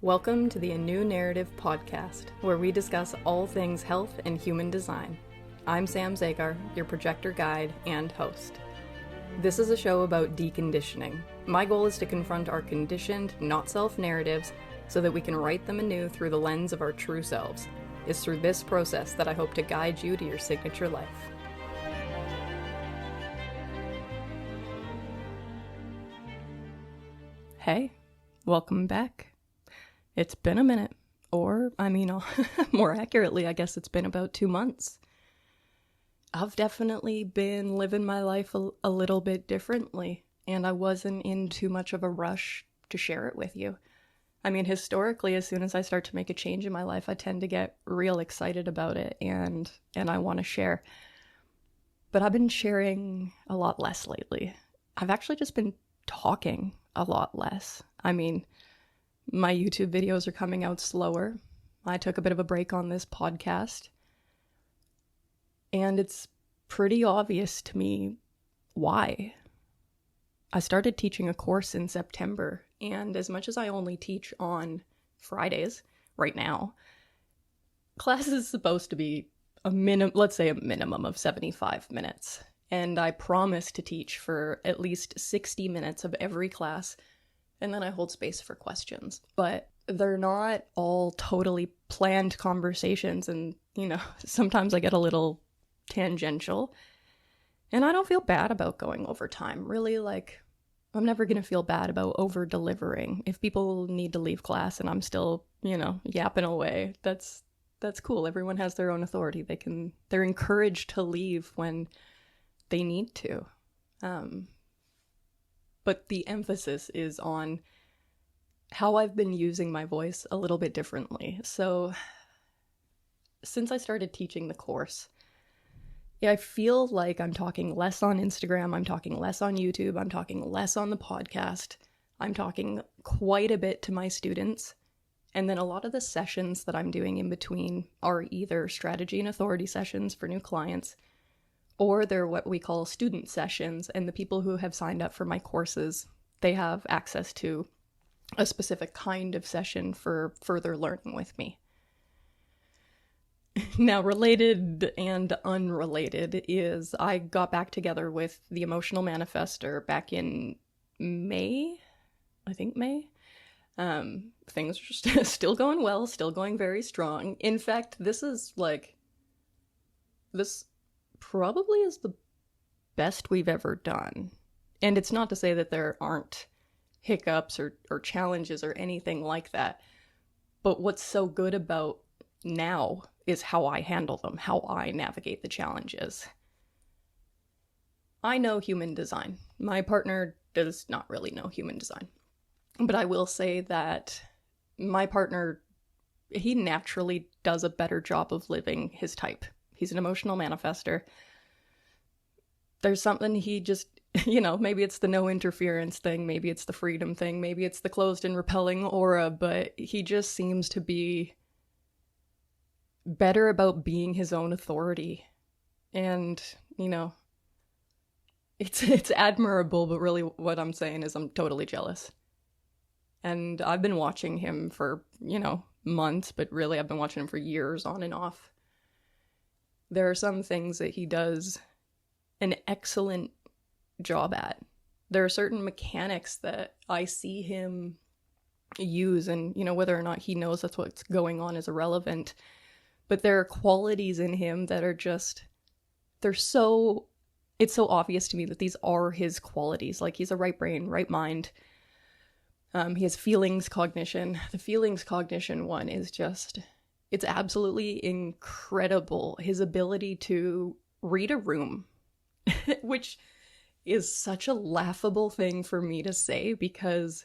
Welcome to the A New Narrative podcast, where we discuss all things health and human design. I'm Sam Zagar, your projector guide and host. This is a show about deconditioning. My goal is to confront our conditioned, not-self narratives so that we can write them anew through the lens of our true selves. It's through this process that I hope to guide you to your signature life. Hey, welcome back. It's been a minute, or, more accurately, I guess it's been about 2 months. I've definitely been living my life a little bit differently, and I wasn't in too much of a rush to share it with you. Historically, as soon as I start to make a change in my life, I tend to get real excited about it, and I want to share. But I've been sharing a lot less lately. I've actually just been talking a lot less. My YouTube videos are coming out slower. I took a bit of a break on this podcast. And it's pretty obvious to me why. I started teaching a course in September, and as much as I only teach on Fridays right now, class is supposed to be a minimum of 75 minutes. And I promise to teach for at least 60 minutes of every class, and then I hold space for questions. But they're not all totally planned conversations, and, sometimes I get a little tangential. And I don't feel bad about going over time. Really, I'm never going to feel bad about over-delivering. If people need to leave class and I'm still, yapping away, that's cool. Everyone has their own authority. They're encouraged to leave when they need to. But the emphasis is on how I've been using my voice a little bit differently. So since I started teaching the course, I feel like I'm talking less on Instagram, I'm talking less on YouTube, I'm talking less on the podcast, I'm talking quite a bit to my students. And then a lot of the sessions that I'm doing in between are either strategy and authority sessions for new clients, or they're what we call student sessions, and the people who have signed up for my courses, they have access to a specific kind of session for further learning with me. Now, related and unrelated is I got back together with the Emotional Manifester back in May. Things are still going well, still going very strong. In fact, this probably is the best we've ever done. And it's not to say that there aren't hiccups or challenges or anything like that. But what's so good about now is how I handle them, how I navigate the challenges. I know human design. My partner does not really know human design. But I will say that my partner, he naturally does a better job of living his type. He's an emotional manifester. There's something he just, maybe it's the no interference thing, maybe it's the freedom thing, maybe it's the closed and repelling aura, but he just seems to be better about being his own authority. And, it's admirable, but really what I'm saying is I'm totally jealous. And I've been watching him for, months, but really I've been watching him for years on and off. There are some things that he does an excellent job at. There are certain mechanics that I see him use, and, whether or not he knows that's what's going on is irrelevant. But there are qualities in him that are just, it's so obvious to me that these are his qualities. Like, he's a right brain, right mind. He has feelings cognition. The feelings cognition one is just, it's absolutely incredible. His ability to read a room, which is such a laughable thing for me to say because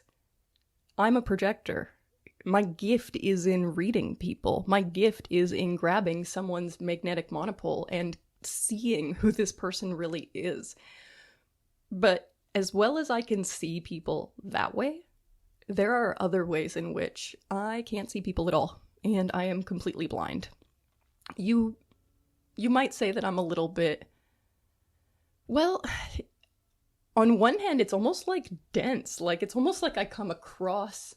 I'm a projector. My gift is in reading people. My gift is in grabbing someone's magnetic monopole and seeing who this person really is. But as well as I can see people that way, there are other ways in which I can't see people at all, and I am completely blind. You might say that I'm a little bit, well, on one hand, it's almost like dense. Like, it's almost like I come across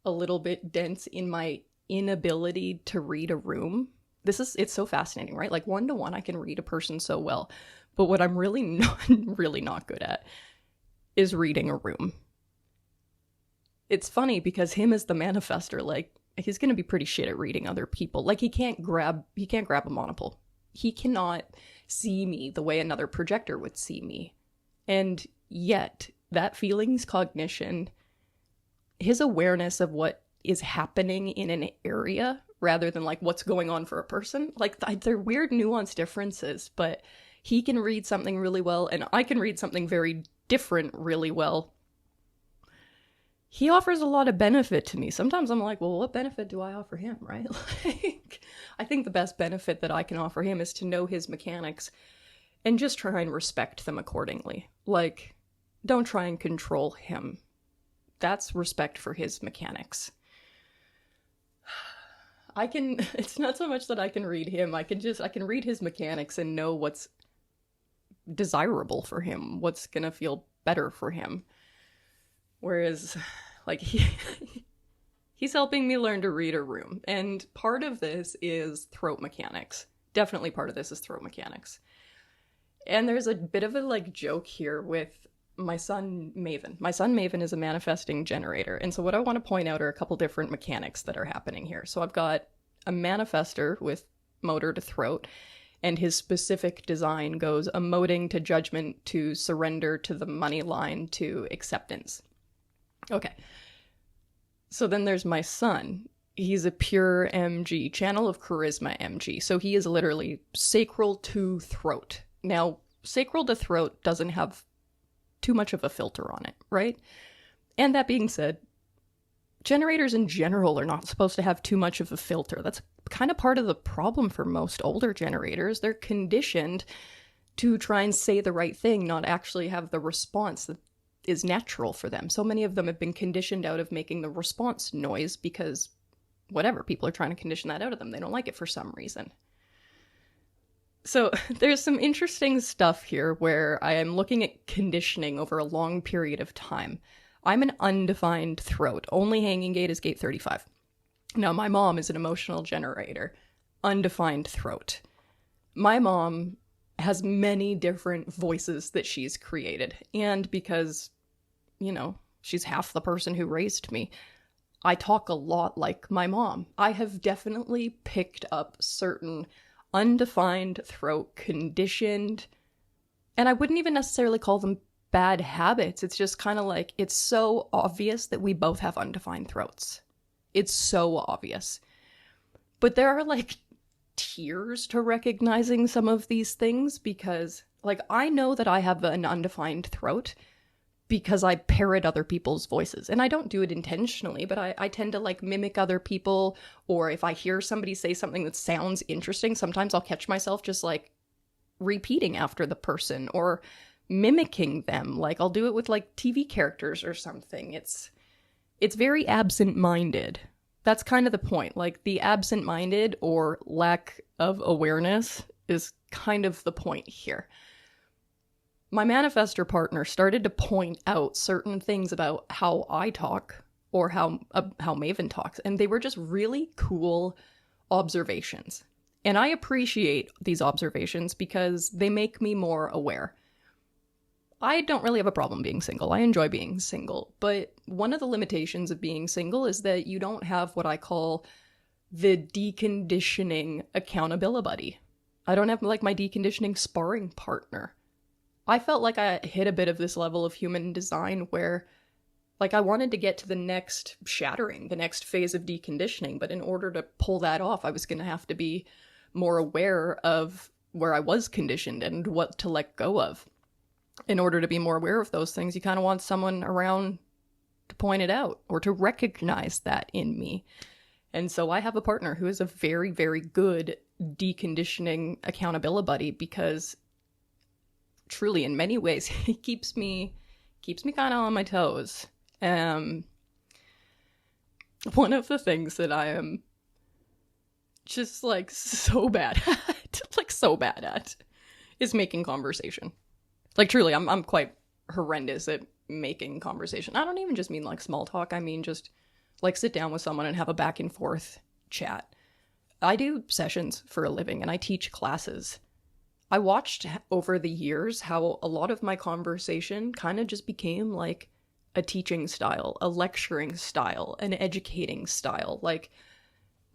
a little bit dense in my inability to read a room. It's so fascinating, right? Like 1-to-1, I can read a person so well. But what I'm really not good at is reading a room. It's funny because him as the manifester, like, he's going to be pretty shit at reading other people. Like, he can't grab a monopole. He cannot see me the way another projector would see me. And yet, that feelings cognition, his awareness of what is happening in an area rather than like what's going on for a person, like they're weird nuanced differences, but he can read something really well and I can read something very different really well. He offers a lot of benefit to me. Sometimes I'm like, well, what benefit do I offer him, right? Like, I think the best benefit that I can offer him is to know his mechanics and just try and respect them accordingly. Like, don't try and control him. That's respect for his mechanics. It's not so much that I can read him, I can read his mechanics and know what's desirable for him, what's gonna feel better for him. Whereas, like, he's helping me learn to read a room, and part of this is throat mechanics. Definitely part of this is throat mechanics. And there's a bit of a, like, joke here with my son Maven. My son Maven is a manifesting generator, and so what I want to point out are a couple different mechanics that are happening here. So I've got a manifester with motor to throat, and his specific design goes emoting to judgment to surrender to the money line to acceptance. Okay. So then there's my son. He's a pure MG, channel of charisma MG. So he is literally sacral to throat. Now, sacral to throat doesn't have too much of a filter on it, right? And that being said, generators in general are not supposed to have too much of a filter. That's kind of part of the problem for most older generators. They're conditioned to try and say the right thing, not actually have the response that is natural for them. So many of them have been conditioned out of making the response noise because whatever, people are trying to condition that out of them. They don't like it for some reason. So there's some interesting stuff here where I am looking at conditioning over a long period of time. I'm an undefined throat. Only hanging gate is gate 35. Now, my mom is an emotional generator. Undefined throat. My mom has many different voices that she's created. And because, she's half the person who raised me, I talk a lot like my mom. I have definitely picked up certain undefined throat conditioned, and I wouldn't even necessarily call them bad habits. It's just kind of like, it's so obvious that we both have undefined throats. It's so obvious. But there are like tiers to recognizing some of these things because, like, I know that I have an undefined throat because I parrot other people's voices. And I don't do it intentionally, but I tend to, like, mimic other people, or if I hear somebody say something that sounds interesting, sometimes I'll catch myself just, like, repeating after the person or mimicking them. Like, I'll do it with, like, TV characters or something. It's very absent-minded. That's kind of the point. Like, the absent-minded or lack of awareness is kind of the point here. My manifestor partner started to point out certain things about how I talk or how Maven talks, and they were just really cool observations. And I appreciate these observations because they make me more aware. I don't really have a problem being single. I enjoy being single, but one of the limitations of being single is that you don't have what I call the deconditioning accountability buddy. I don't have, like, my deconditioning sparring partner. I felt like I hit a bit of this level of human design where, like, I wanted to get to the next shattering, the next phase of deconditioning, but in order to pull that off, I was going to have to be more aware of where I was conditioned and what to let go of. In order to be more aware of those things, you kind of want someone around to point it out or to recognize that in me. And so I have a partner who is a very, very good deconditioning accountability buddy because truly, in many ways, he keeps me kind of on my toes. One of the things that I am just, like, so bad at, is making conversation. Like, truly, I'm quite horrendous at making conversation. I don't even just mean, like, small talk. I mean just like sit down with someone and have a back and forth chat. I do sessions for a living and I teach classes. I watched over the years how a lot of my conversation kind of just became like a teaching style, a lecturing style, an educating style. Like,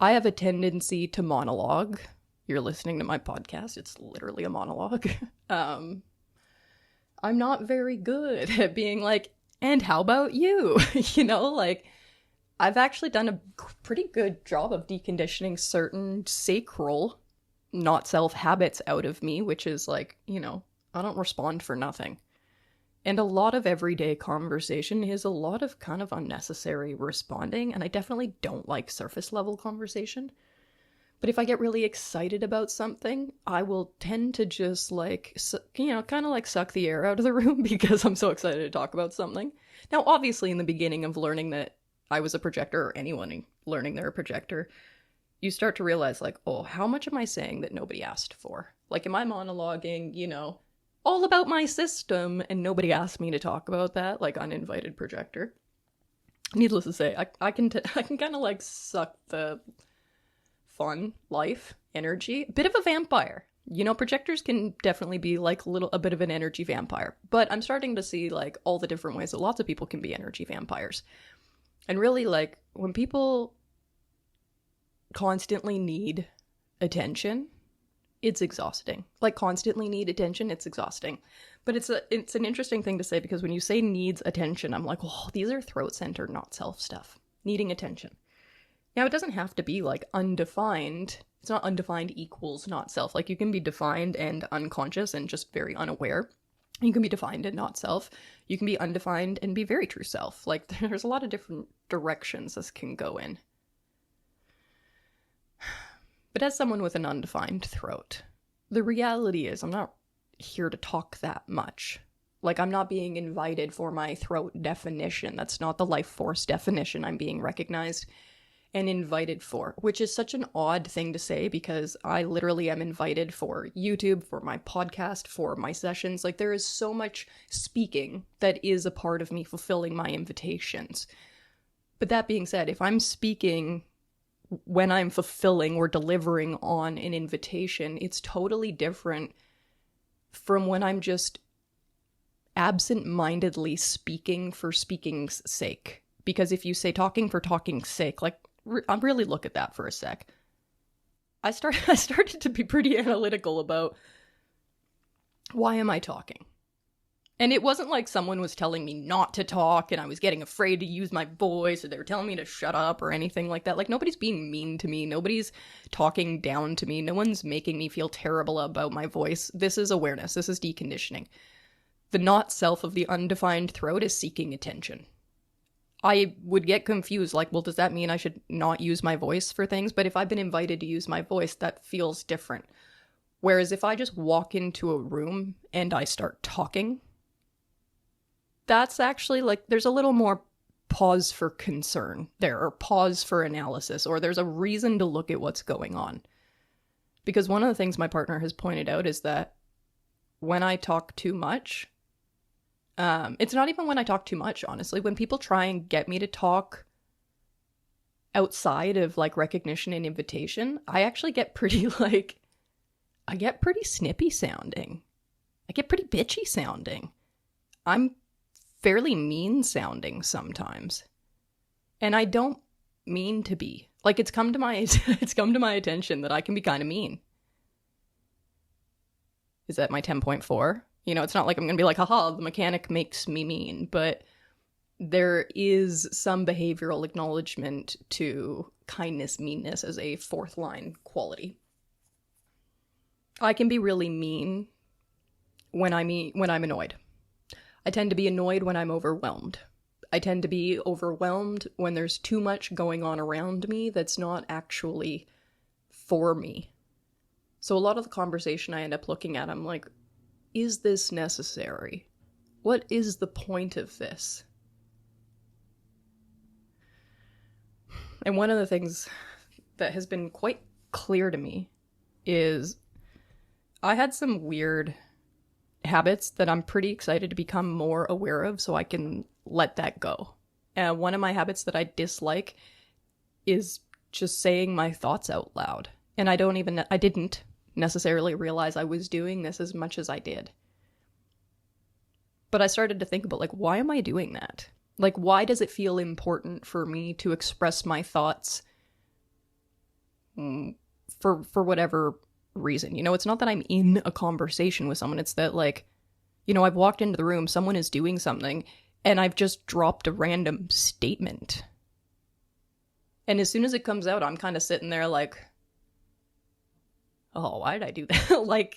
I have a tendency to monologue. You're listening to my podcast. It's literally a monologue. I'm not very good at being like, and how about you? You know, like, I've actually done a pretty good job of deconditioning certain sacral, not self habits out of me, which is like, you know, I don't respond for nothing. And a lot of everyday conversation is a lot of kind of unnecessary responding, and I definitely don't like surface level conversation. But if I get really excited about something, I will tend to just like, you know, kind of like suck the air out of the room because I'm so excited to talk about something. Now, obviously, in the beginning of learning that I was a projector, or anyone learning they're a projector, you start to realize like, oh, how much am I saying that nobody asked for? Like, am I monologuing, you know, all about my system and nobody asked me to talk about that, like uninvited projector? Needless to say, I can kind of like suck the fun life energy, a bit of a vampire. You know, projectors can definitely be like a bit of an energy vampire, but I'm starting to see like all the different ways that lots of people can be energy vampires. And really, like, when people constantly need attention, it's exhausting. Like, constantly need attention, it's exhausting. But it's an interesting thing to say, because when you say needs attention, I'm like, oh, these are throat center, not self stuff. Needing attention. Now, it doesn't have to be like undefined. It's not undefined equals not self. Like, you can be defined and unconscious and just very unaware. You can be defined and not self. You can be undefined and be very true self. Like, there's a lot of different directions this can go in. But as someone with an undefined throat, the reality is I'm not here to talk that much. Like, I'm not being invited for my throat definition. That's not the life force definition I'm being recognized and invited for, which is such an odd thing to say, because I literally am invited for YouTube, for my podcast, for my sessions. Like, there is so much speaking that is a part of me fulfilling my invitations. But that being said, if I'm speaking when I'm fulfilling or delivering on an invitation, it's totally different from when I'm just absent-mindedly speaking for speaking's sake. Because if you say talking for talking's sake, like, I'll really look at that for a sec. I started to be pretty analytical about, why am I talking? And it wasn't like someone was telling me not to talk and I was getting afraid to use my voice, or they were telling me to shut up or anything like that. Like, nobody's being mean to me. Nobody's talking down to me. No one's making me feel terrible about my voice. This is awareness. This is deconditioning. The not self of the undefined throat is seeking attention. I would get confused, like, well, does that mean I should not use my voice for things? But if I've been invited to use my voice, that feels different. Whereas if I just walk into a room and I start talking, that's actually, like, there's a little more pause for concern there, or pause for analysis, or there's a reason to look at what's going on. Because one of the things my partner has pointed out is that when I talk too much, it's not even when I talk too much, honestly. When people try and get me to talk outside of, like, recognition and invitation, I actually get pretty, like, I get pretty snippy sounding. I get pretty bitchy sounding. I'm fairly mean sounding sometimes. And I don't mean to be. Like, it's come to my attention that I can be kind of mean. Is that my 10.4? You know, it's not like I'm going to be like, haha, the mechanic makes me mean, but there is some behavioral acknowledgement to kindness, meanness as a fourth line quality. I can be really mean when I'm annoyed. I tend to be annoyed when I'm overwhelmed. I tend to be overwhelmed when there's too much going on around me that's not actually for me. So a lot of the conversation I end up looking at, I'm like, is this necessary? What is the point of this? And one of the things that has been quite clear to me is I had some weird habits that I'm pretty excited to become more aware of so I can let that go One of my habits that I dislike is just saying my thoughts out loud. And I didn't necessarily realize I was doing this as much as I did. But I started to think about, like, why am I doing that? Like, why does it feel important for me to express my thoughts for whatever reason? You know, it's not that I'm in a conversation with someone. It's that, like, you know, I've walked into the room, someone is doing something, and I've just dropped a random statement. And as soon as it comes out, I'm kind of sitting there like, oh, why did I do that? Like,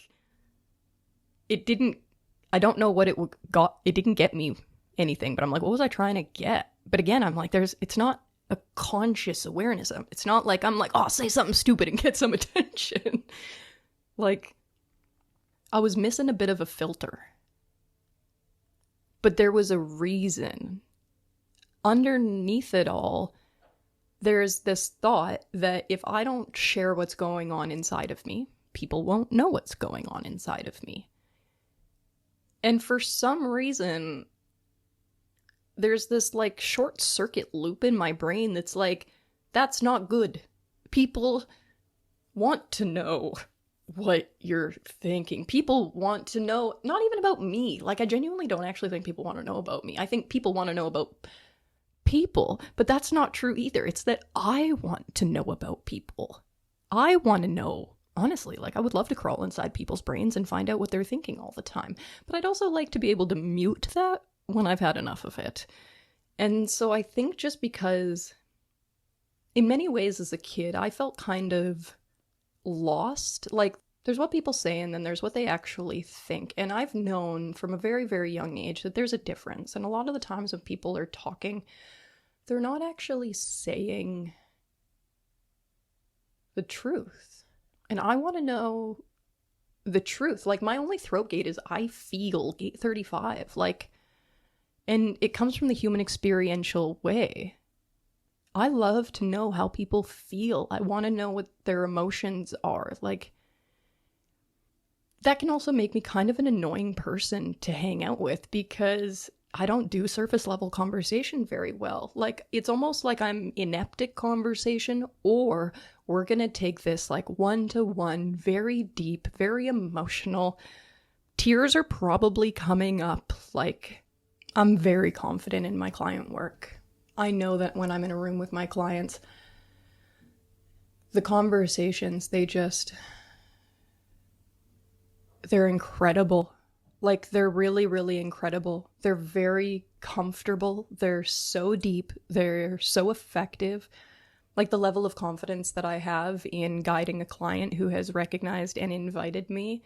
I don't know what it didn't get me anything, but I'm like, what was I trying to get? But again, I'm like, it's not a conscious awareness. It's not like I'm like, oh, say something stupid and get some attention. Like, I was missing a bit of a filter. But there was a reason. Underneath it all, there's this thought that if I don't share what's going on inside of me, people won't know what's going on inside of me. And for some reason, there's this, like, short circuit loop in my brain that's like, that's not good. People want to know what you're thinking. People want to know, not even about me. Like, I genuinely don't actually think people want to know about me. I think people want to know about people, but that's not true either. It's that I want to know about people. I want to know, honestly, like, I would love to crawl inside people's brains and find out what they're thinking all the time. But I'd also like to be able to mute that when I've had enough of it. And so I think just because, in many ways as a kid, I felt kind of lost. Like, there's what people say and then there's what they actually think. And I've known from a very, very young age that there's a difference. And a lot of the times when people are talking, they're not actually saying the truth. And I want to know the truth. Like, my only throat gate is I feel gate 35. Like, and it comes from the human experiential way. I love to know how people feel. I want to know what their emotions are. Like, that can also make me kind of an annoying person to hang out with because I don't do surface level conversation very well. Like, it's almost like I'm inept at conversation, or we're going to take this like one-to-one, very deep, very emotional. Tears are probably coming up. Like, I'm very confident in my client work. I know that when I'm in a room with my clients, the conversations, they're incredible. Like, they're really, really incredible. They're very comfortable. They're so deep. They're so effective. Like, the level of confidence that I have in guiding a client who has recognized and invited me,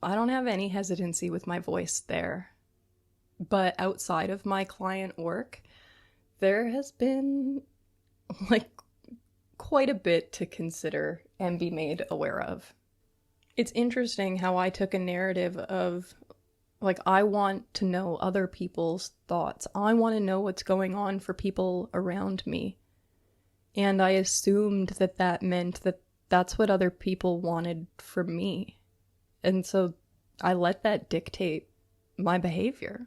I don't have any hesitancy with my voice there. But outside of my client work, there has been, like, quite a bit to consider and be made aware of. It's interesting how I took a narrative of, like, I want to know other people's thoughts. I want to know what's going on for people around me. And I assumed that that meant that that's what other people wanted from me. And so I let that dictate my behavior,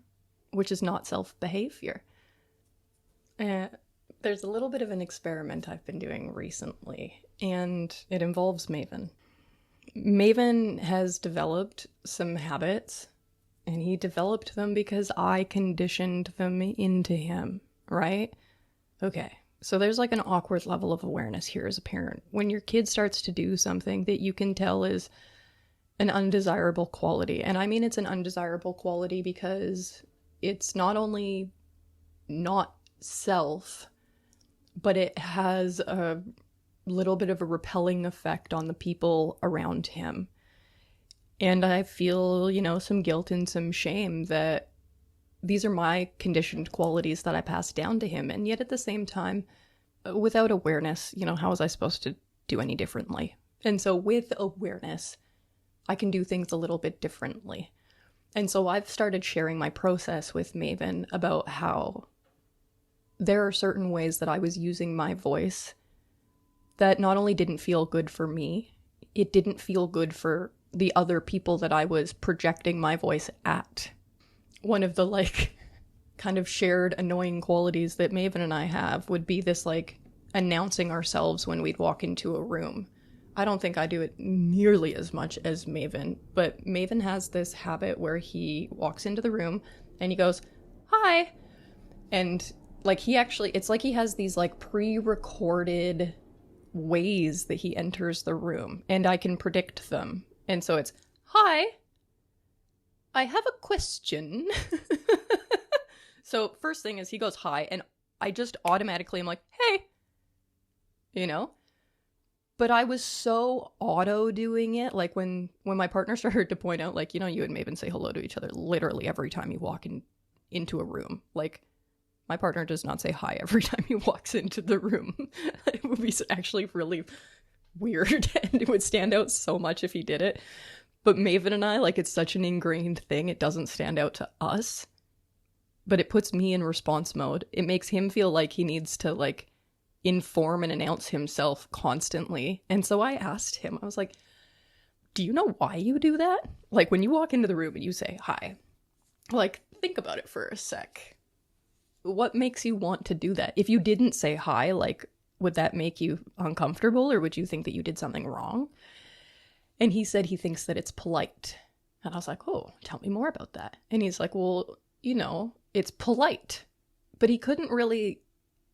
which is not self-behavior. There's a little bit of an experiment I've been doing recently, and it involves Maven. Maven has developed some habits, and he developed them because I conditioned them into him, right? Okay, so there's like an awkward level of awareness here as a parent. When your kid starts to do something that you can tell is an undesirable quality, and I mean it's an undesirable quality because it's not only not self, but it has a little bit of a repelling effect on the people around him. And I feel, some guilt and some shame that these are my conditioned qualities that I passed down to him. And yet at the same time, without awareness, how was I supposed to do any differently? And so with awareness, I can do things a little bit differently. And so I've started sharing my process with Maven about how there are certain ways that I was using my voice that not only didn't feel good for me, it didn't feel good for the other people that I was projecting my voice at. One of the kind of shared annoying qualities that Maven and I have would be this like announcing ourselves when we'd walk into a room. I don't think I do it nearly as much as Maven, but Maven has this habit where he walks into the room and he goes, "Hi." And like he actually, it's like he has these like pre-recorded ways that he enters the room and I can predict them. And so it's, "Hi, I have a question." So first thing is he goes, "Hi," and I just automatically am like, "Hey," you know? But I was so auto doing it, like when my partner started to point out, like, you and Maven say hello to each other literally every time you walk into a room. Like, my partner does not say hi every time he walks into the room. It would be actually really weird, and it would stand out so much if he did it. But Maven and I, like, it's such an ingrained thing, it doesn't stand out to us. But it puts me in response mode. It makes him feel like he needs to, like, inform and announce himself constantly. And so I asked him, I was like, "Do you know why you do that? Like, when you walk into the room and you say hi, like, think about it for a sec. What makes you want to do that? If you didn't say hi, like, would that make you uncomfortable, or would you think that you did something wrong?" And he said he thinks that it's polite. And I was like, "Oh, tell me more about that." And he's like, "Well, it's polite." But he couldn't really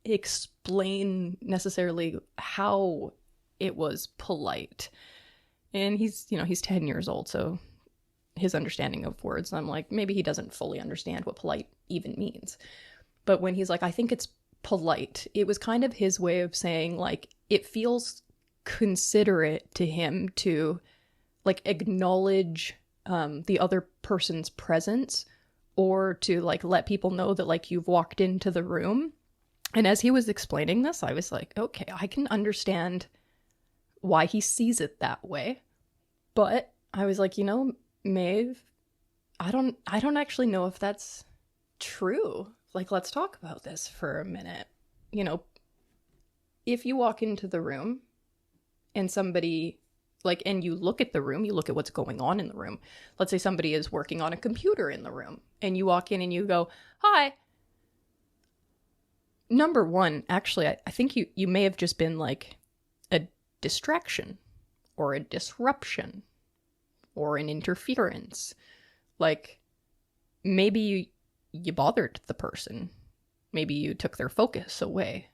explain necessarily how it was polite. And he's 10 years old, so his understanding of words, I'm like, maybe he doesn't fully understand what polite even means. But when he's like, "I think it's polite," it was kind of his way of saying, like, it feels considerate to him to, like, acknowledge the other person's presence, or to, like, let people know that, like, you've walked into the room. And as he was explaining this, I was like, okay, I can understand why he sees it that way. But I was like, Maeve, I don't actually know if that's true. Like, let's talk about this for a minute. If you walk into the room and somebody, like, and you look at the room, you look at what's going on in the room. Let's say somebody is working on a computer in the room and you walk in and you go, "Hi." Number one, actually, I think you may have just been like a distraction or a disruption or an interference. Like, maybe you bothered the person. Maybe you took their focus away.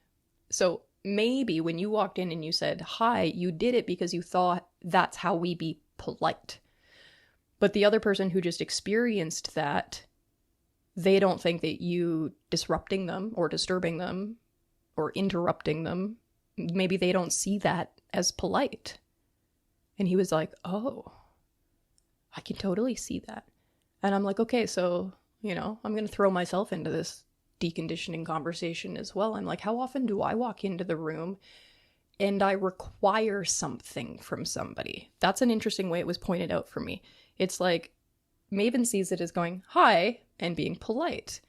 So maybe when you walked in and you said hi, you did it because you thought that's how we be polite. But the other person who just experienced that, they don't think that you disrupting them or disturbing them or interrupting them, maybe they don't see that as polite. And he was like, "Oh, I can totally see that." And I'm like, okay, so, I'm going to throw myself into this deconditioning conversation as well. I'm like, how often do I walk into the room and I require something from somebody? That's an interesting way it was pointed out for me. It's like, Maven sees it as going, "Hi," and being polite.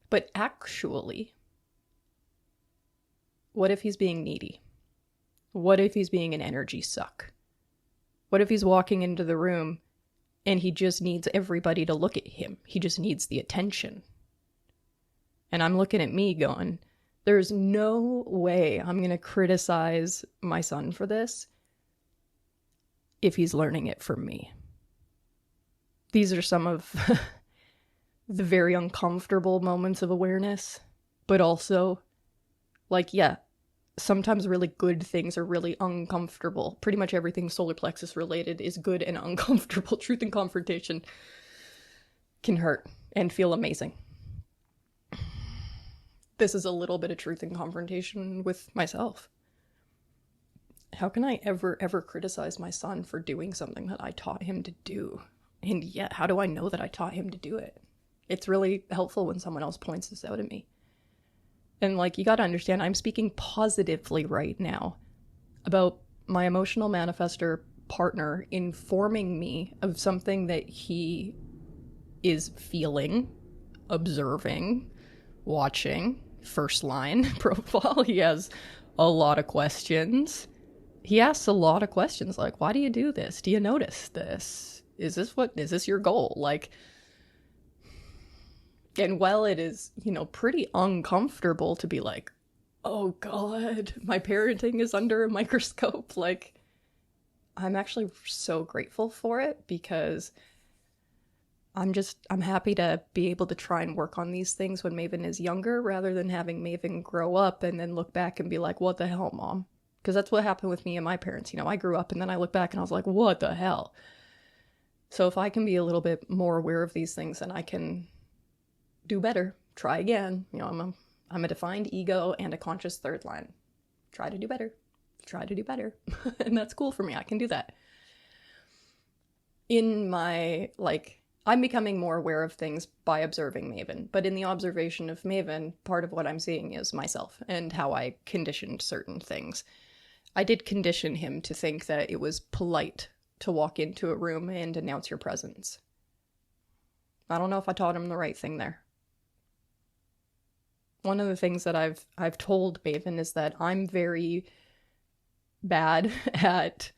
But actually, what if he's being needy? What if he's being an energy suck? What if he's walking into the room and he just needs everybody to look at him? He just needs the attention. And I'm looking at me going, there's no way I'm going to criticize my son for this if he's learning it from me. These are some of the very uncomfortable moments of awareness, but also, like, yeah, sometimes really good things are really uncomfortable. Pretty much everything solar plexus related is good and uncomfortable. Truth and confrontation can hurt and feel amazing. This is a little bit of truth and confrontation with myself. How can I ever criticize my son for doing something that I taught him to do? And yet, how do I know that I taught him to do it? It's really helpful when someone else points this out at me. And, like, you gotta understand, I'm speaking positively right now about my emotional manifestor partner informing me of something that he is feeling, observing, watching. First line profile, he has a lot of questions. He asks a lot of questions, like, why do you do this? Do you notice this? Is this your goal? Like, And while it is, pretty uncomfortable to be like, oh God, my parenting is under a microscope, like, I'm actually so grateful for it because I'm happy to be able to try and work on these things when Maven is younger rather than having Maven grow up and then look back and be like, what the hell, mom? Because that's what happened with me and my parents. I grew up and then I look back and I was like, what the hell? So if I can be a little bit more aware of these things, then I can do better, try again. I'm a defined ego and a conscious third line. Try to do better. Try to do better. And that's cool for me. I can do that. In my, I'm becoming more aware of things by observing Maven, but in the observation of Maven, part of what I'm seeing is myself and how I conditioned certain things. I did condition him to think that it was polite to walk into a room and announce your presence. I don't know if I taught him the right thing there. One of the things that I've told Maven is that I'm very bad at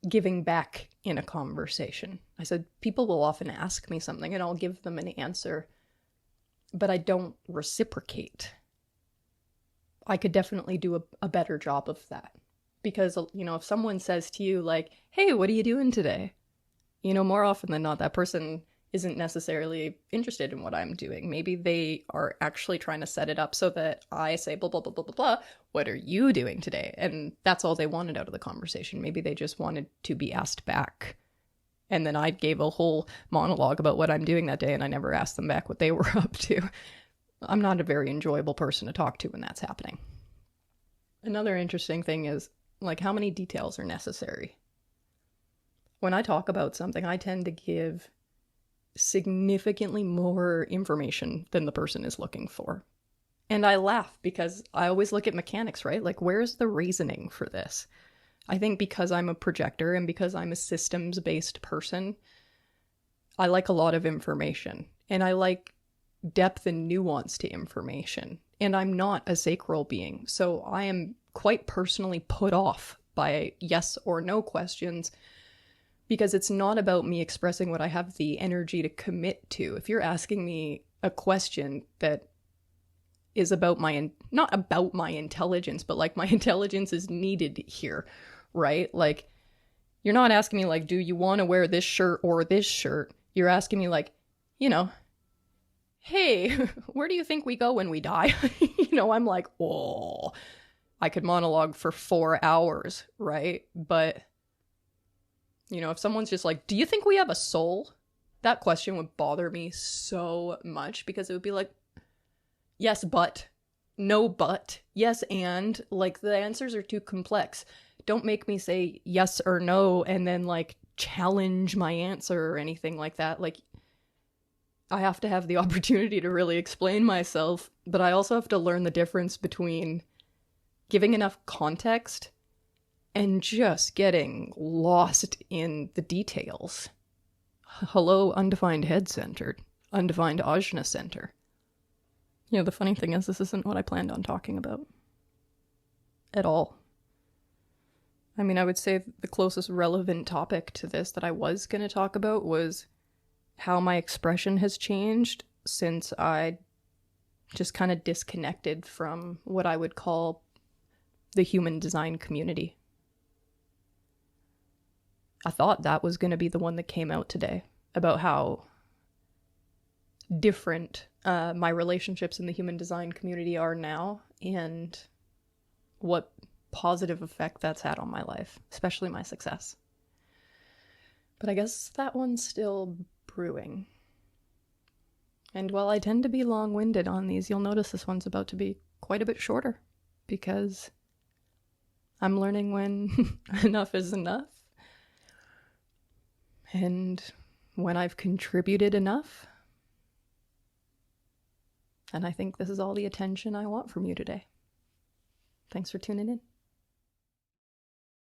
giving back in a conversation. I said, people will often ask me something and I'll give them an answer, but I don't reciprocate. I could definitely do a better job of that. Because, if someone says to you, like, hey, what are you doing today? More often than not, that person isn't necessarily interested in what I'm doing. Maybe they are actually trying to set it up so that I say, blah, blah, blah, blah, blah, blah. What are you doing today? And that's all they wanted out of the conversation. Maybe they just wanted to be asked back. And then I gave a whole monologue about what I'm doing that day, and I never asked them back what they were up to. I'm not a very enjoyable person to talk to when that's happening. Another interesting thing is, how many details are necessary? When I talk about something, I tend to give significantly more information than the person is looking for. And I laugh because I always look at mechanics, right? Where's the reasoning for this? I think because I'm a projector and because I'm a systems-based person, I like a lot of information. And I like depth and nuance to information. And I'm not a sacral being, so I am quite personally put off by yes or no questions because it's not about me expressing what I have the energy to commit to. If you're asking me a question that is about not about my intelligence, but my intelligence is needed here, right? You're not asking me do you want to wear this shirt or this shirt? You're asking me hey, where do you think we go when we die? I'm like, oh, I could monologue for 4 hours, right? But, if someone's just do you think we have a soul? That question would bother me so much because it would be yes, but, no, but, yes, and, the answers are too complex. Don't make me say yes or no and then, challenge my answer or anything like that. I have to have the opportunity to really explain myself, but I also have to learn the difference between giving enough context and just getting lost in the details. Hello, undefined head centered, undefined ajna center. The funny thing is, this isn't what I planned on talking about. At all. I mean, I would say the closest relevant topic to this that I was going to talk about was how my expression has changed since I just kind of disconnected from what I would call the human design community. I thought that was going to be the one that came out today, about how different my relationships in the human design community are now and what positive effect that's had on my life, especially my success. But I guess that one's still brewing. And while I tend to be long-winded on these, you'll notice this one's about to be quite a bit shorter because I'm learning when enough is enough. And when I've contributed enough. And I think this is all the attention I want from you today. Thanks for tuning in.